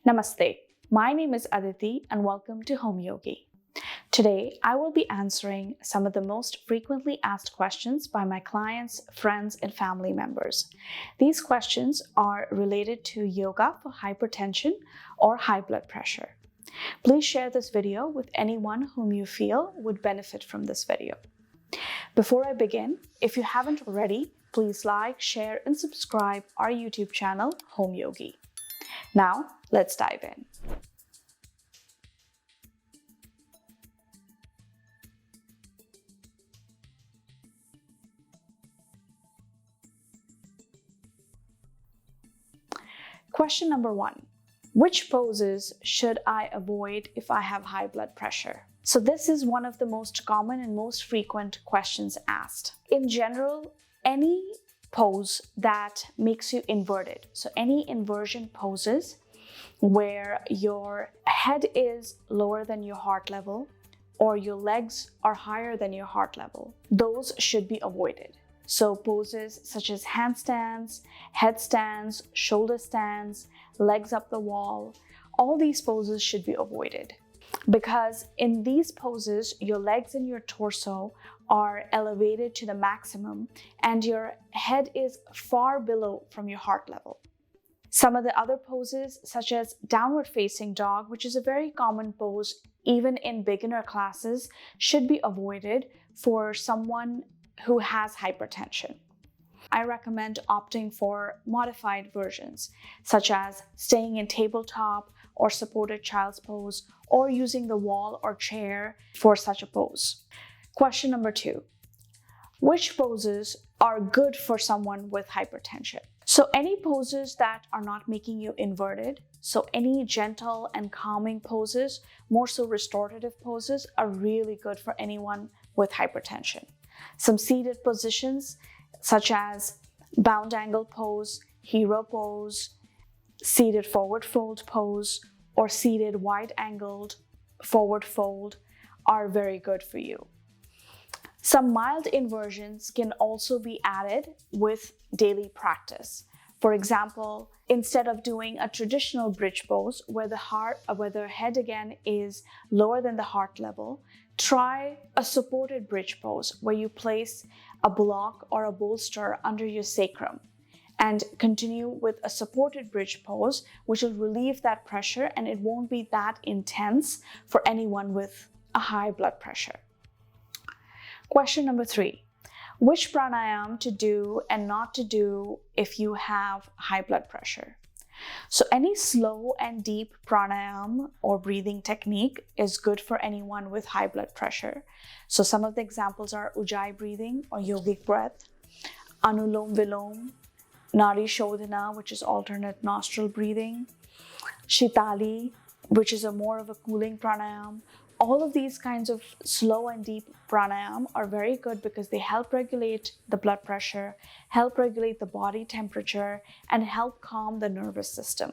Namaste. My name is Aditi and welcome to HomeYogi. Today, I will be answering some of the most frequently asked questions by my clients, friends, and family members. These questions are related to yoga for hypertension or high blood pressure. Please share this video with anyone whom you feel would benefit from this video. Before I begin, if you haven't already, please like, share, and subscribe our YouTube channel, HomeYogi. Now, let's dive in. Question number 1. Which poses should I avoid if I have high blood pressure? So this is one of the most common and most frequent questions asked. In general, any pose that makes you inverted, so any inversion poses where your head is lower than your heart level or your legs are higher than your heart level, those should be avoided. So poses such as handstands, headstands, shoulder stands, legs up the wall, all these poses should be avoided. Because in these poses, your legs and your torso are elevated to the maximum and your head is far below from your heart level. Some of the other poses, such as downward facing dog, which is a very common pose even in beginner classes, should be avoided for someone who has hypertension. I recommend opting for modified versions, such as staying in tabletop or supported child's pose, or using the wall or chair for such a pose. Question number 2. Which poses are good for someone with hypertension? So any poses that are not making you inverted, so any gentle and calming poses, more so restorative poses, are really good for anyone with hypertension. Some seated positions, such as bound angle pose, hero pose, seated forward fold pose, or seated wide angled forward fold, are very good for you. Some mild inversions can also be added with daily practice. For example, instead of doing a traditional bridge pose where the head again is lower than the heart level, try a supported bridge pose where you place a block or a bolster under your sacrum and continue with a supported bridge pose, which will relieve that pressure and it won't be that intense for anyone with a high blood pressure. Question number 3. Which pranayama to do and not to do if you have high blood pressure? So any slow and deep pranayama or breathing technique is good for anyone with high blood pressure. So some of the examples are Ujjayi breathing or yogic breath, Anulom Vilom, Nadi Shodhana, which is alternate nostril breathing, Shitali, which is more of a cooling pranayama. All of these kinds of slow and deep pranayama are very good because they help regulate the blood pressure, help regulate the body temperature, and help calm the nervous system.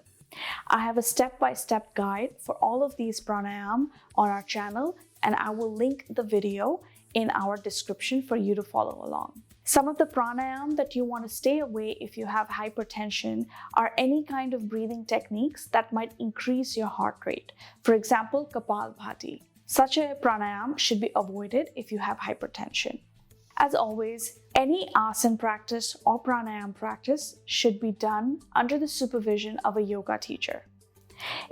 I have a step-by-step guide for all of these pranayama on our channel, and I will link the video in our description for you to follow along. Some of the pranayama that you want to stay away if you have hypertension are any kind of breathing techniques that might increase your heart rate. For example, Kapalbhati. Such a pranayama should be avoided if you have hypertension. As always, any asana practice or pranayama practice should be done under the supervision of a yoga teacher.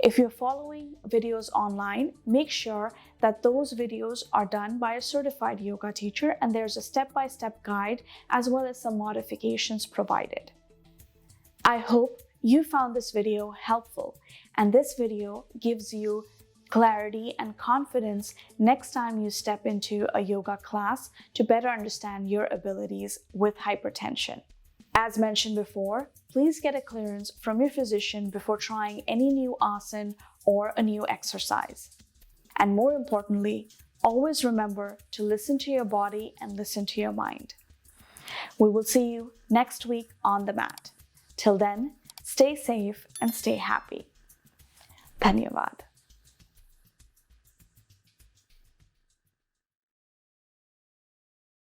If you're following videos online, make sure that those videos are done by a certified yoga teacher and there's a step-by-step guide as well as some modifications provided. I hope you found this video helpful and this video gives you clarity and confidence next time you step into a yoga class to better understand your abilities with hypertension. As mentioned before, please get a clearance from your physician before trying any new asana or a new exercise. And more importantly, always remember to listen to your body and listen to your mind. We will see you next week on the mat. Till then, stay safe and stay happy. Dhanyawad.